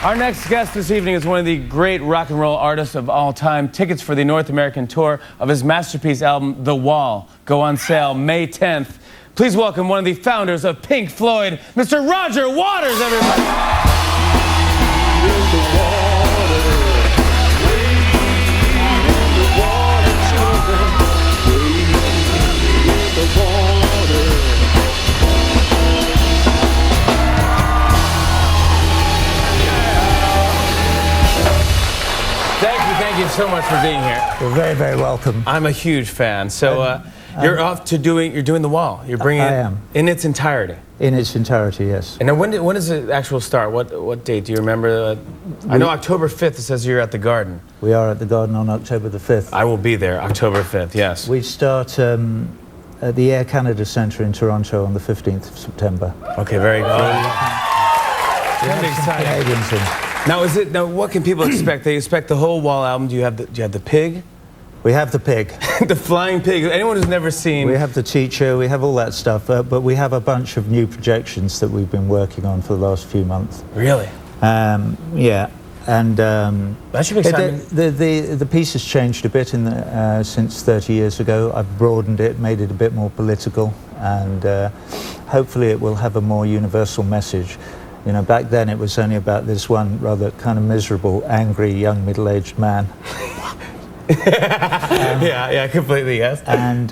Our next guest this evening is one of the great rock and roll artists of all time. Tickets for the North American tour of his masterpiece album, The Wall, go on sale May 10th. Please welcome one of the founders of Pink Floyd, Mr. Roger Waters, everybody. Thank you so much for being here. You're very, very welcome. I'm a huge fan. So you're doing The Wall. You're bringing it in its entirety. In its entirety, yes. And now when does the actual start? What date? Do you remember? I know October 5th, it says you're at the Garden. We are at the Garden on October the 5th. I will be there, October 5th, yes. We start at the Air Canada Centre in Toronto on the 15th of September. Okay, very good. Canadians in. Now, what can people expect? They expect the whole Wall album. Do you have the pig? We have the pig. The flying pig. Anyone who's never seen. We have the teacher. We have all that stuff. But we have a bunch of new projections that we've been working on for the last few months. Really? Yeah. And that should be exciting. The piece has changed a bit since 30 years ago. I've broadened it, made it a bit more political, and hopefully it will have a more universal message. You know, back then it was only about this one rather kind of miserable, angry, young, middle-aged man. Yeah, completely, yes. And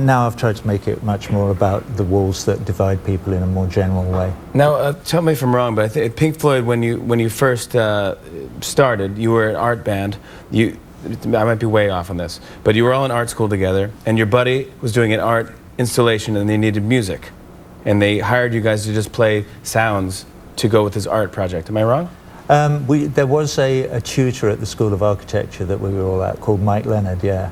now I've tried to make it much more about the walls that divide people in a more general way. Now, tell me if I'm wrong, but I think Pink Floyd, when you first started, you were an art band. I might be way off on this, but you were all in art school together, and your buddy was doing an art installation, and they needed music. And they hired you guys to just play sounds to go with his art project. Am I wrong? There was a tutor at the School of Architecture that we were all at called Mike Leonard, yeah,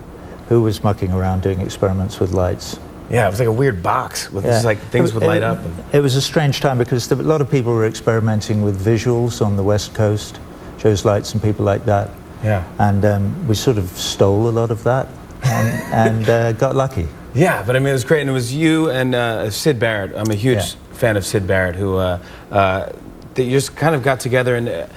who was mucking around doing experiments with lights. Yeah, it was like a weird box with just like things would light up. It was a strange time because a lot of people were experimenting with visuals on the West Coast, Joe's Lights and people like that. Yeah. And we sort of stole a lot of that and got lucky. Yeah, but I mean, it was great, and it was you and Syd Barrett. I'm a huge fan of Syd Barrett, who that you just kind of got together, and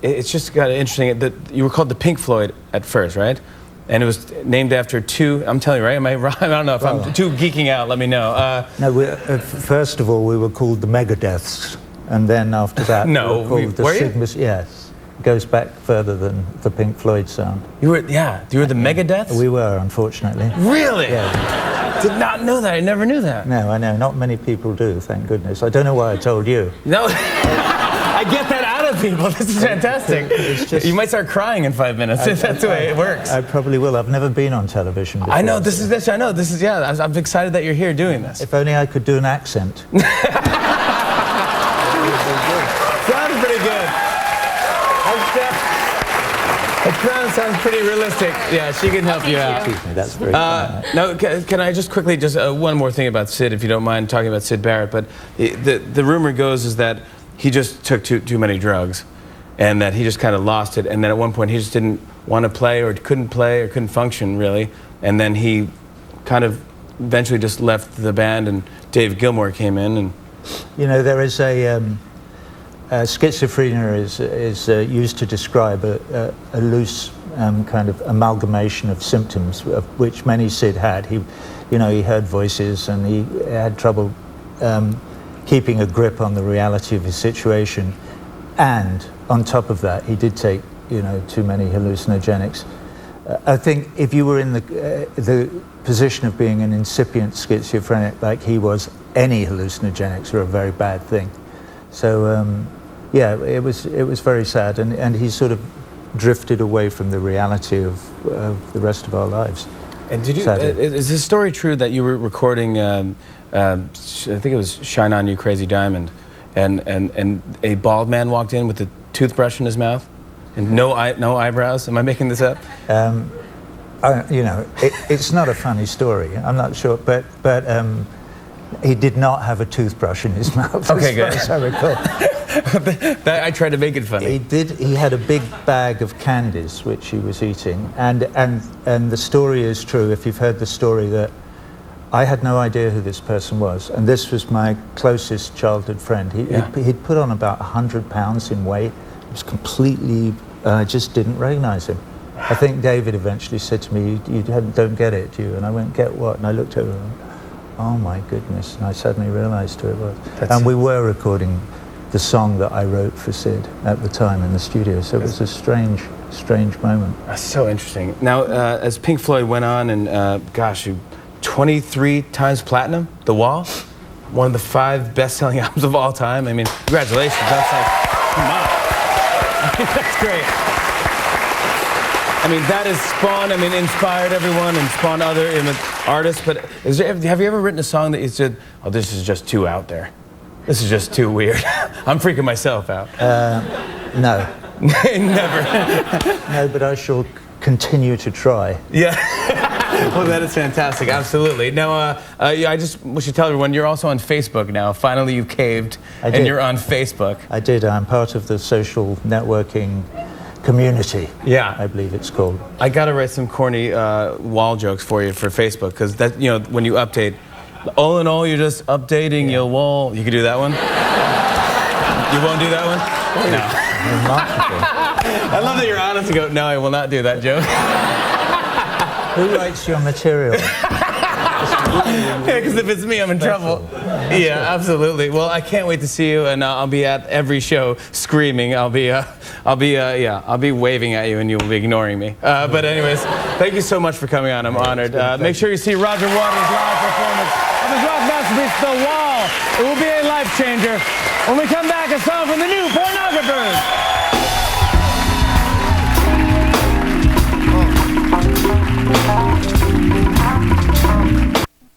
it's just got interesting. That you were called the Pink Floyd at first, right? And it was named after two. I'm telling you, right? Am I wrong? I don't know if I'm too geeking out. Let me know. No, first of all, we were called the Megadeths, and then after that, we were called the Sigmas. Yes. Goes back further than the Pink Floyd sound. You were the Megadeths? We were, unfortunately. Really? Yeah. Did not know that. I never knew that. No, I know. Not many people do, thank goodness. I don't know why I told you. No, I get that out of people. This is fantastic. It's just, you might start crying in 5 minutes. That's the way it works. I probably will. I've never been on television before. I know. I know. This is, yeah, I'm excited that you're here doing this. If only I could do an accent. Sounds pretty good. That sounds pretty realistic. Yeah, she can help you out. That's very kind. Now, can I just quickly, one more thing about Syd, if you don't mind talking about Syd Barrett, but the rumor goes is that he just took too many drugs, and that he just kind of lost it, and then at one point he just didn't want to play or couldn't function, really, and then he kind of eventually just left the band, and Dave Gilmour came in. And you know, there is schizophrenia is used to describe a loose kind of amalgamation of symptoms, of which many Syd had. He heard voices, and he had trouble keeping a grip on the reality of his situation. And on top of that, he did take too many hallucinogenics. I think if you were in the position of being an incipient schizophrenic like he was, any hallucinogenics are a very bad thing. So. Yeah, it was very sad, and he sort of drifted away from the reality of the rest of our lives. And did you? Is the story true that you were recording? I think it was "Shine On You, Crazy Diamond," and a bald man walked in with a toothbrush in his mouth, and no eyebrows. Am I making this up? It's not a funny story. I'm not sure, but he did not have a toothbrush in his mouth. Okay, good. As far as I recall. I tried to make it funny. He had a big bag of candies which he was eating, and the story is true. If you've heard the story, that I had no idea who this person was, and this was my closest childhood friend. He'd put on about 100 pounds in weight. It was completely, I just didn't recognize him. I think David eventually said to me, you don't get it, do you? And I went, get what? And I looked over and went, oh my goodness, and I suddenly realized who it was. And we were recording the song that I wrote for Sid at the time in the studio, so it was a strange moment. That's so interesting. Now, as Pink Floyd went on and, gosh, 23 times platinum, The Wall, one of the 5 best-selling albums of all time. I mean, congratulations. That's like, come on. I mean, that's great. I mean, that has spawned, inspired everyone and spawned other artists, but have you ever written a song that you said, oh, this is just too out there? This is just too weird. I'm freaking myself out. No. Never. No, but I shall continue to try. Yeah. Well, that is fantastic. Absolutely. Now, I just should tell everyone, you're also on Facebook now. Finally, you caved, and you're on Facebook. I did. I'm part of the social networking community. Yeah. I believe it's called. I got to write some corny wall jokes for you for Facebook, because that, when you update, all in all, you're just updating your wall. You could do that one? You won't do that one? No. Remarkable. I love that you're honest and go, no, I will not do that joke. Who writes your material? Yeah, because if it's me, I'm in trouble. Yeah, absolutely. Well, I can't wait to see you, and I'll be at every show screaming. I'll be waving at you, and you'll be ignoring me. But anyways, thank you so much for coming on. I'm honored. Make sure you see Roger Waters' live performance of his rock masterpiece, The Wall. It will be a life changer. When we come back, a song from the new Pornographers.